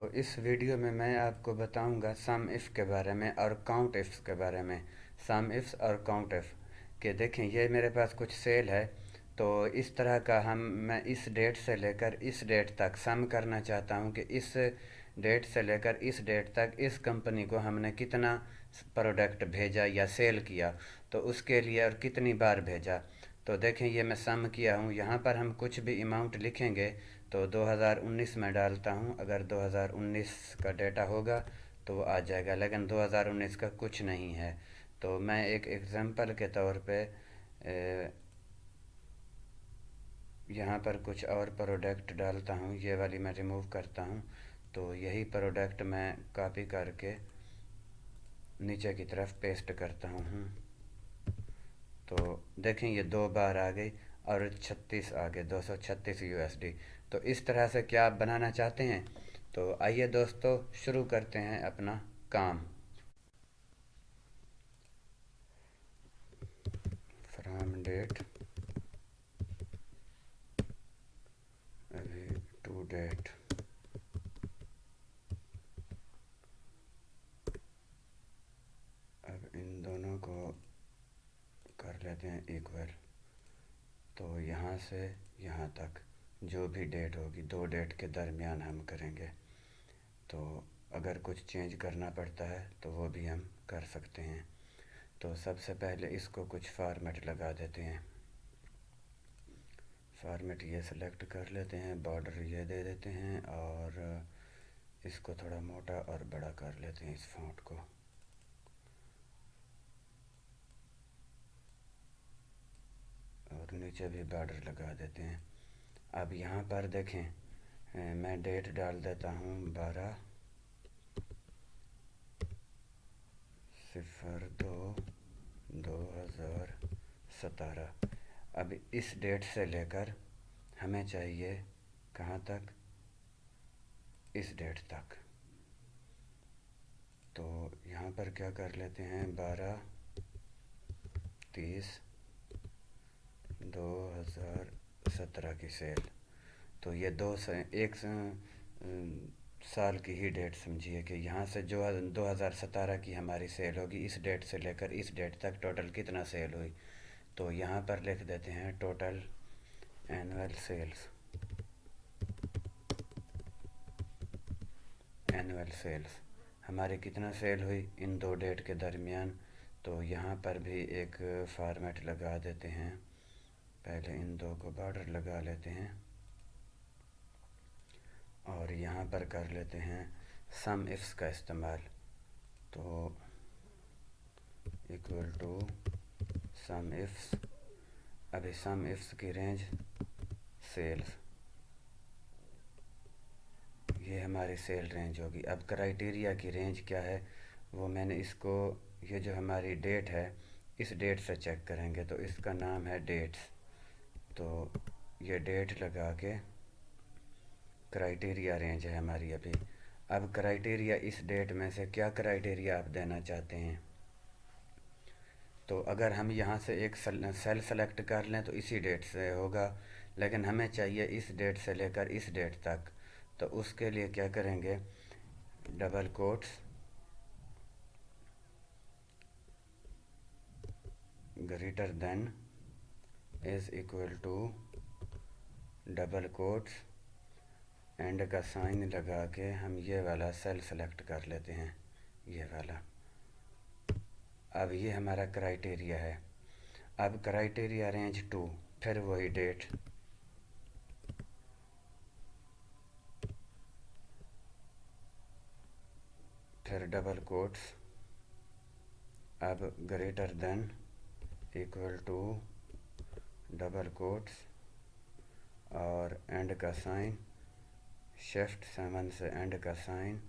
तो इस वीडियो में मैं आपको बताऊंगा सम इफ़ के बारे में और काउंट इफ्स के बारे में। सम इफ्स और काउंट इफ के देखें, ये मेरे पास कुछ सेल है। तो इस तरह का मैं इस डेट से लेकर इस डेट तक सम करना चाहता हूँ कि इस डेट से लेकर इस डेट तक इस कंपनी को हमने कितना प्रोडक्ट भेजा या सेल किया, तो उसके लिए और कितनी बार भेजा। तो देखें, ये मैं सम किया हूँ। यहाँ पर हम कुछ भी अमाउंट लिखेंगे तो 2019 में डालता हूँ। अगर 2019 का डेटा होगा तो वो आ जाएगा, लेकिन 2019 का कुछ नहीं है। तो मैं एक एग्जांपल के तौर पे यहाँ पर कुछ और प्रोडक्ट डालता हूँ। ये वाली मैं रिमूव करता हूँ। तो यही प्रोडक्ट मैं कॉपी करके नीचे की तरफ पेस्ट करता हूँ। तो देखें, ये 2 बार आ गई और 36 आ गए, 236 USD। तो इस तरह से क्या आप बनाना चाहते हैं? तो आइए दोस्तों, शुरू करते हैं अपना काम। फ्रॉम डेट, अभी टू डेट। अब इन दोनों को कर लेते हैं इक्वल। तो यहाँ से यहाँ तक जो भी डेट होगी, दो डेट के दरमियान हम करेंगे। तो अगर कुछ चेंज करना पड़ता है तो वो भी हम कर सकते हैं। तो सबसे पहले इसको कुछ फॉर्मेट लगा देते हैं। फॉर्मेट ये सेलेक्ट कर लेते हैं, बॉर्डर ये दे देते हैं और इसको थोड़ा मोटा और बड़ा कर लेते हैं, इस फॉन्ट को। और नीचे भी बॉर्डर लगा देते हैं। अब यहाँ पर देखें, मैं डेट डाल देता हूँ 12/02/2017। अब इस डेट से लेकर हमें चाहिए कहाँ तक? इस डेट तक। तो यहाँ पर क्या कर लेते हैं, 12/30/2017 की सेल। तो ये एक साल की ही डेट समझिए कि यहाँ से जो 2017 की हमारी सेल होगी, इस डेट से लेकर इस डेट तक टोटल कितना सेल हुई। तो यहाँ पर लिख देते हैं total annual sales. Annual sales हमारी कितना सेल हुई इन दो डेट के दरमियान। तो यहाँ पर भी एक फॉर्मेट लगा देते हैं। पहले इन दो को बॉर्डर लगा लेते हैं और यहाँ पर कर लेते हैं सम इफ्स का इस्तेमाल। तो इक्वल टू सम इफ्स। अभी सम इफ्स की रेंज सेल्स, ये हमारी सेल रेंज होगी। अब क्राइटेरिया की रेंज क्या है, वो मैंने इसको, ये जो हमारी डेट है, इस डेट से चेक करेंगे। तो इसका नाम है डेट्स। तो ये डेट लगा के क्राइटेरिया रेंज है हमारी अभी। अब क्राइटेरिया इस डेट में से क्या क्राइटेरिया आप देना चाहते हैं? तो अगर हम यहाँ से एक सेल सेलेक्ट कर लें तो इसी डेट से होगा, लेकिन हमें चाहिए इस डेट से लेकर इस डेट तक। तो उसके लिए क्या करेंगे, double quotes, greater than, is equal to, double quotes, and का साइन लगा के हम ये वाला सेल सेलेक्ट कर लेते हैं, ये वाला। अब ये हमारा क्राइटेरिया है। अब क्राइटेरिया रेंज टू, फिर वही डेट, फिर डबल कोट्स, अब greater than, equal to, double quotes और एंड का साइन, शिफ्ट 7 से एंड का साइन।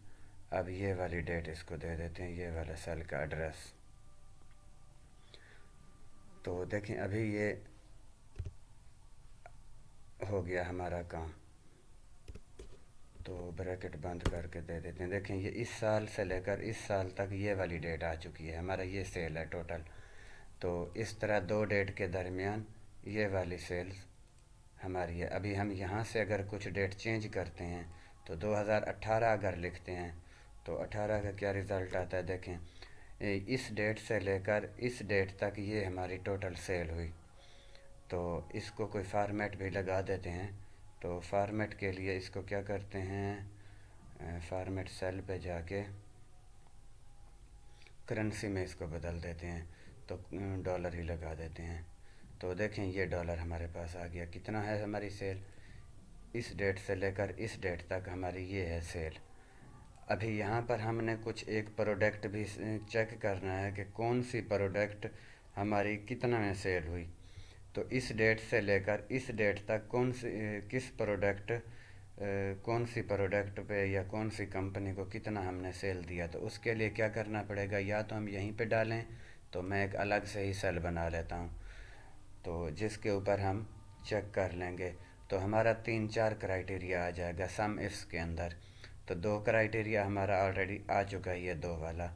अब ये वाली डेट इसको दे देते हैं, ये वाला सेल का एड्रेस। तो देखें, अभी ये हो गया हमारा काम। तो ब्रैकेट बंद करके दे देते हैं। देखें, ये इस साल से लेकर इस साल तक ये वाली डेट आ चुकी है, हमारा ये सेल है टोटल। तो इस तरह दो डेट के दरमियान ये वाली सेल्स हमारी है। अभी हम यहाँ से अगर कुछ डेट चेंज करते हैं तो 2018 अगर लिखते हैं तो 18 का क्या रिज़ल्ट आता है देखें। इस डेट से लेकर इस डेट तक ये हमारी टोटल सेल हुई। तो इसको कोई फार्मेट भी लगा देते हैं। तो फार्मेट के लिए इसको क्या करते हैं, फार्मेट सेल पे जाके करेंसी में इसको बदल देते हैं, तो डॉलर ही लगा देते हैं। तो देखें ये डॉलर हमारे पास आ गया। कितना है हमारी सेल, इस डेट से लेकर इस डेट तक हमारी ये है सेल। अभी यहाँ पर हमने कुछ एक प्रोडक्ट भी चेक करना है कि कौन सी प्रोडक्ट हमारी कितना में सेल हुई। तो इस डेट से लेकर इस डेट तक कौन सी किस प्रोडक्ट कौन सी प्रोडक्ट पे या कौन सी कंपनी को कितना हमने सेल दिया। तो उसके लिए क्या करना पड़ेगा, या तो हम यहीं पे डालें, तो मैं एक अलग से ही सेल बना लेता हूँ तो जिसके ऊपर हम चेक कर लेंगे। तो हमारा 3-4 क्राइटेरिया आ जाएगा सम इफ्स के अंदर। तो 2 क्राइटेरिया हमारा ऑलरेडी आ चुका है, ये 2 वाला।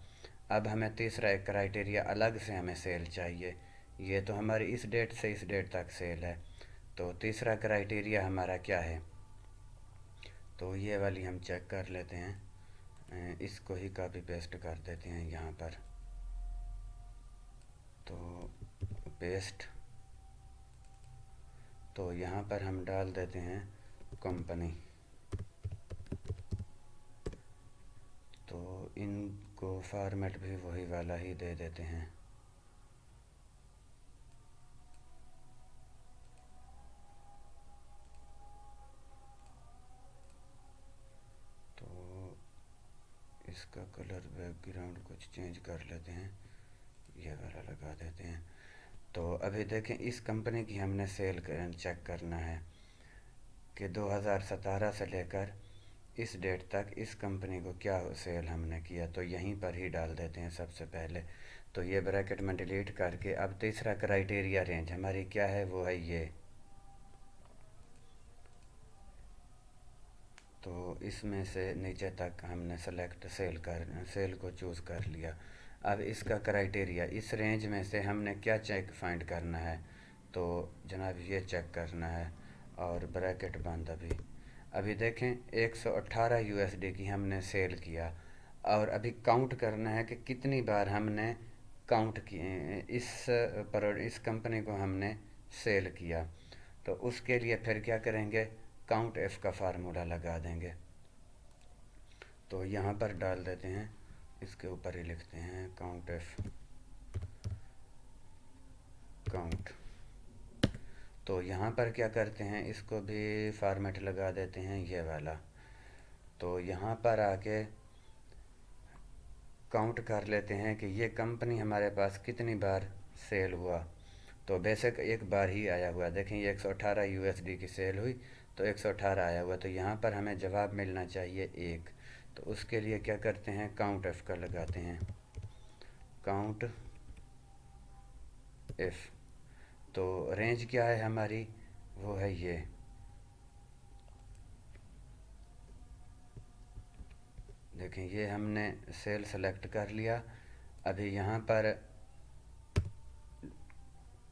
अब हमें तीसरा एक क्राइटेरिया अलग से हमें सेल चाहिए। ये तो हमारी इस डेट से इस डेट तक सेल है। तो तीसरा क्राइटेरिया हमारा क्या है, तो ये वाली हम चेक कर लेते हैं। इसको ही कॉपी पेस्ट कर देते हैं यहाँ पर। तो पेस्ट, तो यहाँ पर हम डाल देते हैं कंपनी। तो इनको फॉर्मेट भी वही वाला ही दे देते हैं। तो इसका कलर बैकग्राउंड कुछ चेंज कर लेते हैं, ये वाला लगा देते हैं। तो अभी देखें इस कंपनी की हमने सेल चेक करना है कि 2017 से लेकर इस डेट तक इस कंपनी को क्या सेल हमने किया। तो यहीं पर ही डाल देते हैं सबसे पहले। तो ये ब्रैकेट में डिलीट करके अब तीसरा क्राइटेरिया रेंज हमारी क्या है, वो है ये। तो इसमें से नीचे तक हमने सेल को चूज़ कर लिया। अब इसका क्राइटेरिया इस रेंज में से हमने क्या चेक फाइंड करना है, तो जनाब ये चेक करना है। और ब्रैकेट बंद। अभी देखें 118 यूएसडी की हमने सेल किया, और अभी काउंट करना है कि कितनी बार हमने काउंट किए इस कंपनी को हमने सेल किया। तो उसके लिए फिर क्या करेंगे, काउंट एफ का फार्मूला लगा देंगे। तो यहाँ पर डाल देते हैं, इसके ऊपर ही लिखते हैं काउंट एफ काउंट। तो यहाँ पर क्या करते हैं, इसको भी फॉर्मेट लगा देते हैं ये वाला। तो यहाँ पर आके काउंट कर लेते हैं कि ये कंपनी हमारे पास कितनी बार सेल हुआ। तो बेशक एक बार ही आया हुआ, देखें ये 118 यूएसडी की सेल हुई तो 118 आया हुआ। तो यहाँ पर हमें जवाब मिलना चाहिए 1। तो उसके लिए क्या करते हैं, काउंट एफ का लगाते हैं, काउंट एफ। तो रेंज क्या है हमारी, वो है ये। देखें ये हमने सेल सेलेक्ट कर लिया। अभी यहाँ पर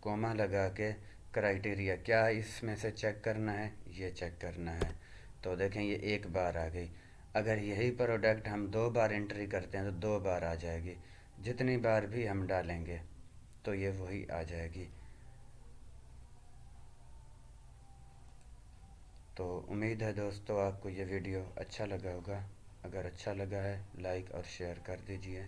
कोमा लगा के क्राइटेरिया क्या इसमें से चेक करना है, ये चेक करना है। तो देखें ये 1 बार आ गई। अगर यही प्रोडक्ट हम 2 बार एंट्री करते हैं तो 2 बार आ जाएगी। जितनी बार भी हम डालेंगे तो ये वही आ जाएगी। तो उम्मीद है दोस्तों आपको ये वीडियो अच्छा लगा होगा। अगर अच्छा लगा है लाइक और शेयर कर दीजिए।